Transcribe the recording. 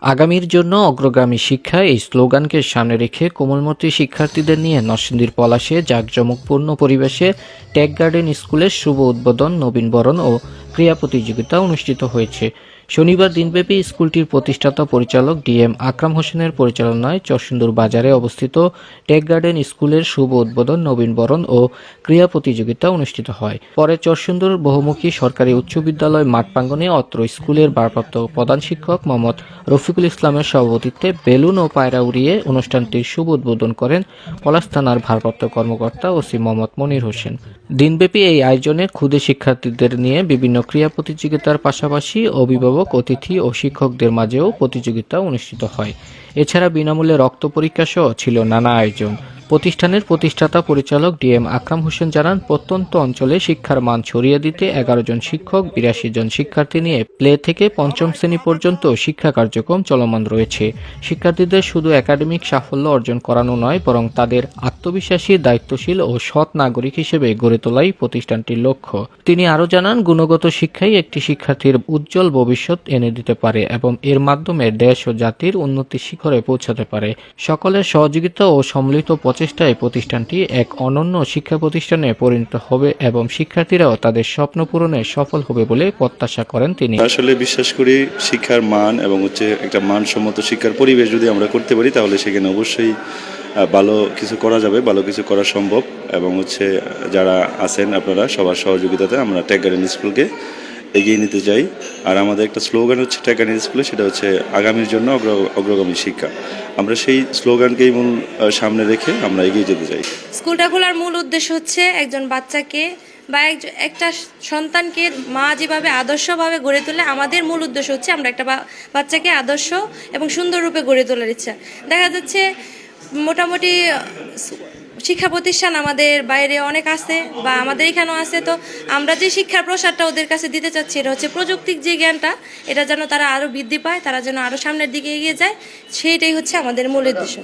আগামীর জন্য অগ্রগামী শিক্ষা এই স্লোগানকে সামনে রেখে কোমলমতি শিক্ষার্থীদের নিয়ে নরসিংদীর পলাশে জাঁকজমকপূর্ণ পরিবেশে টেক গার্ডেন স্কুলের শুভ উদ্বোধন, নবীনবরণ ও ক্রীড়া প্রতিযোগিতা অনুষ্ঠিত হয়েছে। শনিবার দিনব্যাপী স্কুলটির প্রতিষ্ঠাতা পরিচালক ডিএম আকরাম হোসেনের পরিচালনায় চরসিন্দুর বাজারে অবস্থিত টেক গার্ডেন স্কুলের শুভ উদ্বোধন, নবীনবরণ ও ক্রীড়া প্রতিযোগিতা অনুষ্ঠিত হয়। পরে চরসিন্দুর বহুমুখী সরকারি উচ্চ বিদ্যালয় মাঠ প্রাঙ্গণে অত্র স্কুলের ভারপ্রাপ্ত প্রধান শিক্ষক মোহাম্মদ রফিকুল ইসলামের সভাপতিত্বে বেলুন ও পায়রা উড়িয়ে অনুষ্ঠানটির শুভ উদ্বোধন করেন পলাশ থানার ভারপ্রাপ্ত কর্মকর্তা ওসি মোহাম্মদ মনির হোসেন। দিনব্যাপী এই আয়োজনে ক্ষুদে শিক্ষার্থীদের নিয়ে বিভিন্ন ক্রীড়া প্রতিযোগিতার পাশাপাশি অভিভাবক, অতিথি ও শিক্ষকদের মাঝেও প্রতিযোগিতা অনুষ্ঠিত হয়। এছাড়া বিনামূল্যে রক্ত পরীক্ষা সহ ছিল নানা আয়োজন। প্রতিষ্ঠানের প্রতিষ্ঠাতা পরিচালক ডিএম আকরাম হোসেন জানান, প্রত্যন্ত অঞ্চলে শিক্ষার মান ছড়িয়ে দিতে 11 জন শিক্ষক, 82 জন শিক্ষার্থী নিয়ে প্লে থেকে পঞ্চম শ্রেণী পর্যন্ত শিক্ষা কার্যক্রম চলমান রয়েছে। শিক্ষার্থীদের শুধু একাডেমিক সাফল্য অর্জন করানো নয়, বরং তাদের আত্মবিশ্বাসী, দায়িত্বশীল ও সৎ নাগরিক হিসেবে গড়ে তোলাই প্রতিষ্ঠানটির লক্ষ্য। তিনি আরও জানান, গুণগত শিক্ষাই একটি শিক্ষার্থীর উজ্জ্বল ভবিষ্যৎ এনে দিতে পারে এবং এর মাধ্যমে দেশ ও জাতির উন্নতির শিখরে পৌঁছাতে পারে। সকলের সহযোগিতা ও সম্মিলিত প্রচেষ্টায় প্রতিষ্ঠানটি এক অনন্য শিক্ষা প্রতিষ্ঠানে পরিণত হবে এবং শিক্ষার্থীরাও তাদের স্বপ্ন পূরণে সফল হবে বলে প্রত্যাশা করেন তিনি। আসলে বিশ্বাস করি শিক্ষার মান এবং একটা মানসম্মত শিক্ষার পরিবেশ যদি আমরা করতে পারি তাহলে সেখানে অবশ্যই ভালো কিছু করা যাবে, ভালো কিছু করা সম্ভব। এবং যারা আছেন আপনারা সবার সহযোগিতাতে আমরা টেক গার্ডেন স্কুলকে এগিয়ে নিতে চাই। আর আমাদের একটা স্লোগান হচ্ছে টেক গার্ডেন স্কুলে, সেটা হচ্ছে আগামীর জন্য অগ্রগামী শিক্ষা। আমরা সেই স্লোগানকেই মূল সামনে রেখে আমরা এগিয়ে যেতে চাই। স্কুলটা খোলার মূল উদ্দেশ্য হচ্ছে একজন বাচ্চাকে বা একটা সন্তানকে মা যেভাবে আদর্শভাবে গড়ে তোলে, আমাদের মূল উদ্দেশ্য হচ্ছে আমরা একটা বাচ্চাকে আদর্শ এবং সুন্দর রূপে গড়ে তোলার ইচ্ছা। দেখা যাচ্ছে মোটামুটি শিক্ষা প্রতিষ্ঠান আমাদের বাইরে অনেক আছে বা আমাদের এখানেও আছে, তো আমরা যে শিক্ষার প্রসারটা ওদের কাছে দিতে চাচ্ছি এটা হচ্ছে প্রযুক্তিক যে জ্ঞানটা, এটা যেন তারা আরও বৃদ্ধি পায়, তারা যেন আরও সামনের দিকে এগিয়ে যায়, সেইটাই হচ্ছে আমাদের মূল উদ্দেশ্য।